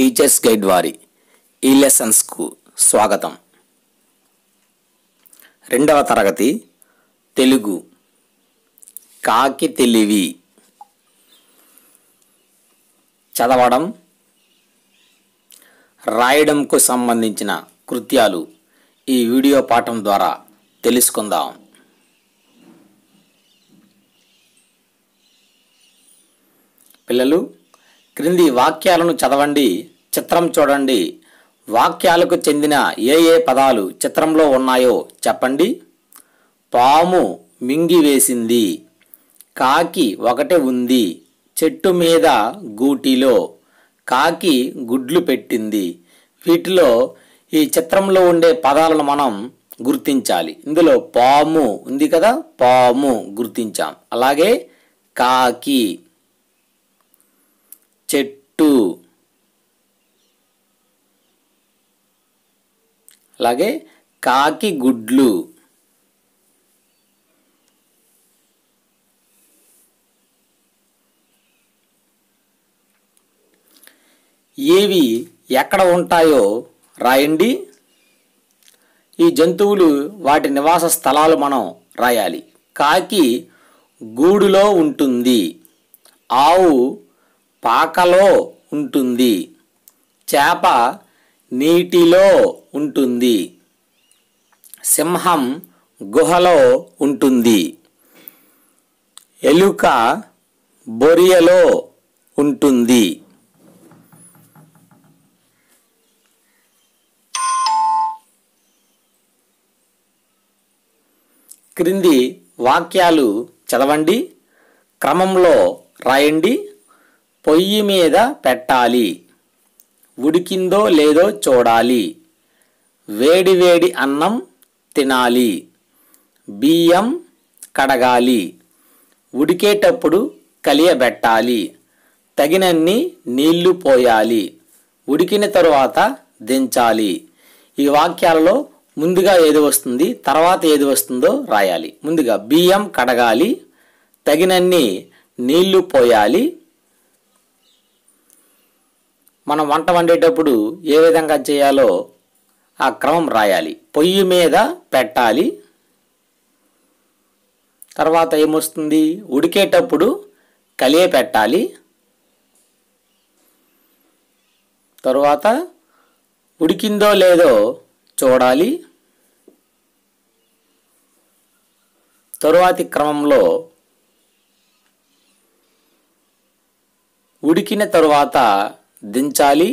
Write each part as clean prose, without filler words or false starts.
Teachers guide వారి ఈ లెసన్స్కు స్వాగతం. రెండవ తరగతి తెలుగు కాకి తెలివి చదవడం రాయడంకు సంబంధించిన కృత్యాలు ఈ వీడియో పాఠం ద్వారా తెలుసుకుందాం. పిల్లలు, క్రింది వాక్యాలను చదవండి, చిత్రం చూడండి. వాక్యాలకు చెందిన ఏ పదాలు చిత్రంలో ఉన్నాయో చెప్పండి. పాము మింగివేసింది, కాకి ఒకటి ఉంది, చెట్టు మీద గూటిలో, కాకి గుడ్లు పెట్టింది. వీటిలో ఈ చిత్రంలో ఉండే పదాలను మనం గుర్తించాలి. ఇందులో పాము ఉంది కదా, పాము గుర్తించాం. అలాగే కాకి, చెట్టు, అలాగే కాకి గుడ్లు. ఏవి ఎక్కడ ఉంటాయో రాయండి. ఈ జంతువులు వాటి నివాస స్థలాలు మనం రాయాలి. కాకి గూడులో ఉంటుంది, ఆవు పాకలో ఉంటుంది, చేప నీటిలో ఉంటుంది, సింహం గుహలో ఉంటుంది, ఎలుక బొరియలో ఉంటుంది. క్రింది వాక్యాలు చదవండి, క్రమంలో రాయండి. పొయ్యి మీద పెట్టాలి, ఉడికిందో లేదో చూడాలి, వేడి వేడి అన్నం తినాలి, బియ్యం కడగాలి, ఉడికేటప్పుడు కలియబెట్టాలి, తగినన్ని నీళ్లు పోయాలి, ఉడికిన తరువాత దించాలి. ఈ వాక్యాలలో ముందుగా ఏది వస్తుంది, తర్వాత ఏది వస్తుందో రాయాలి. ముందుగా బియ్యం కడగాలి, తగినన్ని నీళ్లు పోయాలి. మనం వంట వండేటప్పుడు ఏ విధంగా చేయాలో ఆ క్రమం రాయాలి. పొయ్యి మీద పెట్టాలి, తర్వాత ఏమొస్తుంది, ఉడికేటప్పుడు కలియ పెట్టాలి, తరువాత ఉడికిందో లేదో చూడాలి, తరువాతి క్రమంలో ఉడికిన తరువాత దించాలి,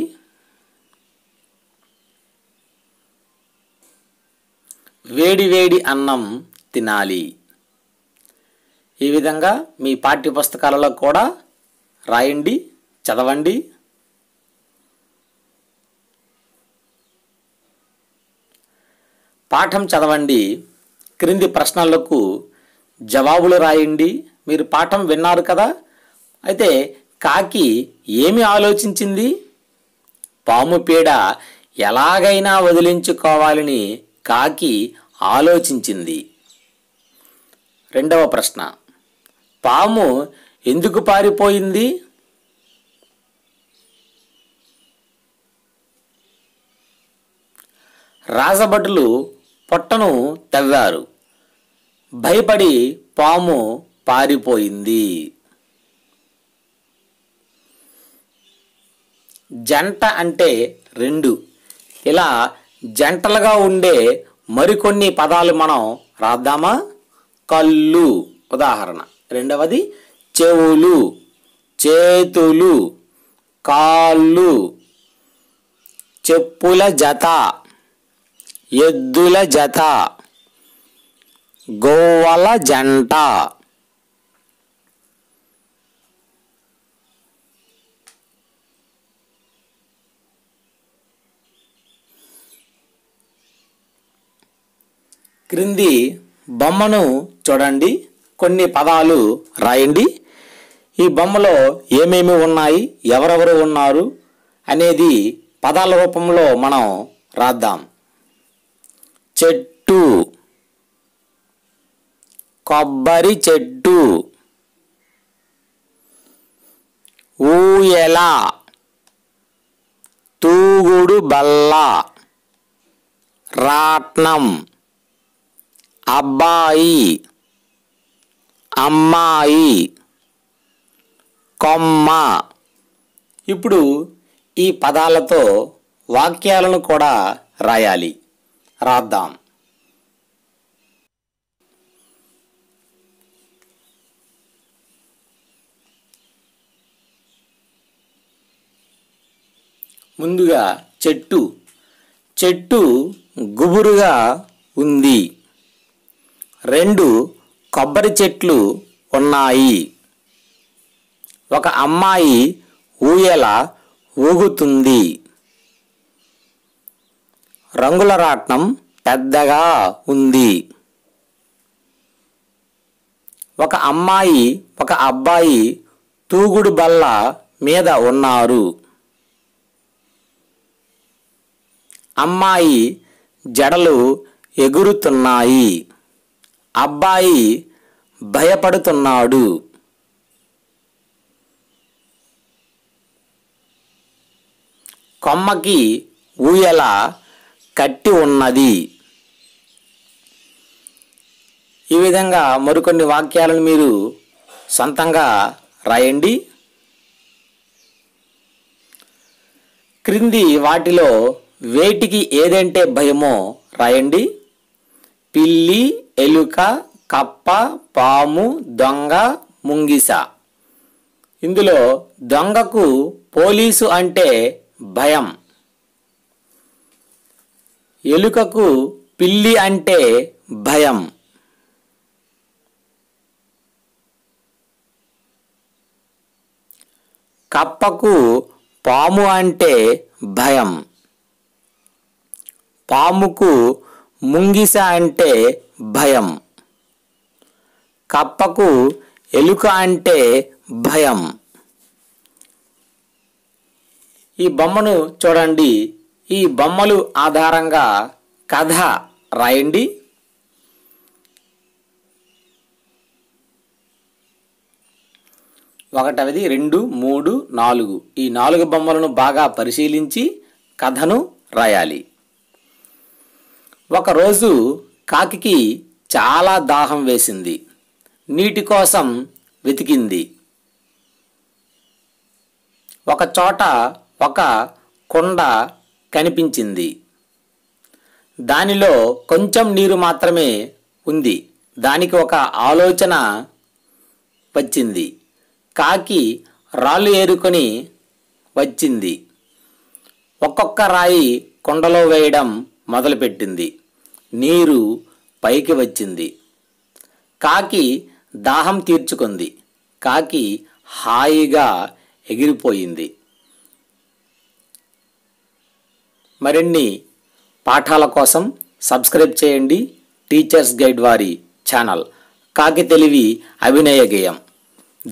వేడి వేడి అన్నం తినాలి. ఈ విధంగా మీ పాఠ్య పుస్తకాలలో కూడా రాయండి, చదవండి. పాఠం చదవండి, క్రింది ప్రశ్నలకు జవాబులు రాయండి. మీరు పాఠం విన్నారు కదా, అయితే కాకి ఏమి ఆలోచించింది? పాము పీడ ఎలాగైనా వదిలించుకోవాలని కాకి ఆలోచించింది. రెండవ ప్రశ్న, పాము ఎందుకు పారిపోయింది? రాజభటులు పొట్టను తవ్వారు, భయపడి పాము పారిపోయింది. జంట అంటే రెండు. ఇలా జంటలుగా ఉండే మరికొన్ని పదాలు మనం రాద్దామా? కళ్ళు ఉదాహరణ. రెండవది చెవులు, చేతులు, కాళ్ళు, చెప్పుల జత, ఎద్దుల జత, గోవల జంట. క్రింది బొమ్మను చూడండి, కొన్ని పదాలు రాయండి. ఈ బొమ్మలో ఏమేమి ఉన్నాయి, ఎవరెవరు ఉన్నారు అనేది పదాల రూపంలో మనం రాద్దాం. చెట్టు, కొబ్బరి చెట్టు, ఊయల, తూగుడు బల్ల, రాట్నం, అబ్బాయి, అమ్మాయి, కొమ్మ. ఇప్పుడు ఈ పదాలతో వాక్యాలను కూడా రాయాలి. రాద్దాం. ముందుగా చెట్టు. చెట్టు గుబురుగా ఉంది. 2 కొబ్బరి చెట్లు ఉన్నాయి. ఒక అమ్మాయి ఊయల ఊగుతుంది. రంగుల రాట్నం పెద్దగా ఉంది. ఒక అమ్మాయి ఒక అబ్బాయి తూగుడు బల్ల మీద ఉన్నారు. అమ్మాయి జడలు ఎగురుతున్నాయి. అబ్బాయి భయపడుతున్నాడు. కొమ్మకి ఊయల కట్టి ఉన్నది. ఈ విధంగా మరికొన్ని వాక్యాలను మీరు సొంతంగా రాయండి. క్రింది వాటిలో వేటికి ఏదంటే భయమో రాయండి. పిల్లి, ఎలుక, కప్ప, పాము, దొంగ, ముంగిస. ఇందులో దొంగకు పోలీసు అంటే భయం. ఎలుకకు పిల్లి అంటే భయం. కప్పకు పాము అంటే భయం. పాముకు ముంగిస అంటే భయం. కప్పకు ఎలుక అంటే భయం. ఈ బొమ్మను చూడండి. ఈ బొమ్మలు ఆధారంగా కథ రాయండి. ఒకటవది 2, 3, 4 ఈ 4 బొమ్మలను బాగా పరిశీలించి కథను రాయాలి. ఒకరోజు కాకికి చాలా దాహం వేసింది. నీటి కోసం వెతికింది. ఒక చోట ఒక కుండ కనిపించింది. దానిలో కొంచెం నీరు మాత్రమే ఉంది. దానికి ఒక ఆలోచన వచ్చింది. కాకి రాళ్ళు ఏరుకొని వచ్చింది. ఒక్కొక్క రాయి కుండలో వేయడం మొదలుపెట్టింది. నీరు పైకి వచ్చింది. కాకి దాహం తీర్చుకుంది. కాకి హాయిగా ఎగిరిపోయింది. మరిన్ని పాఠాల కోసం సబ్స్క్రైబ్ చేయండి టీచర్స్ గైడ్ వారి ఛానల్ కాకి తెలివి అభినయ గేయం.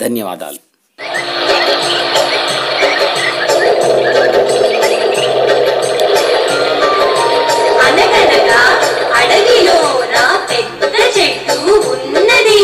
ధన్యవాదాలు. అనగనగా అడవిలో నా పెద్ద చెట్టు ఉన్నది.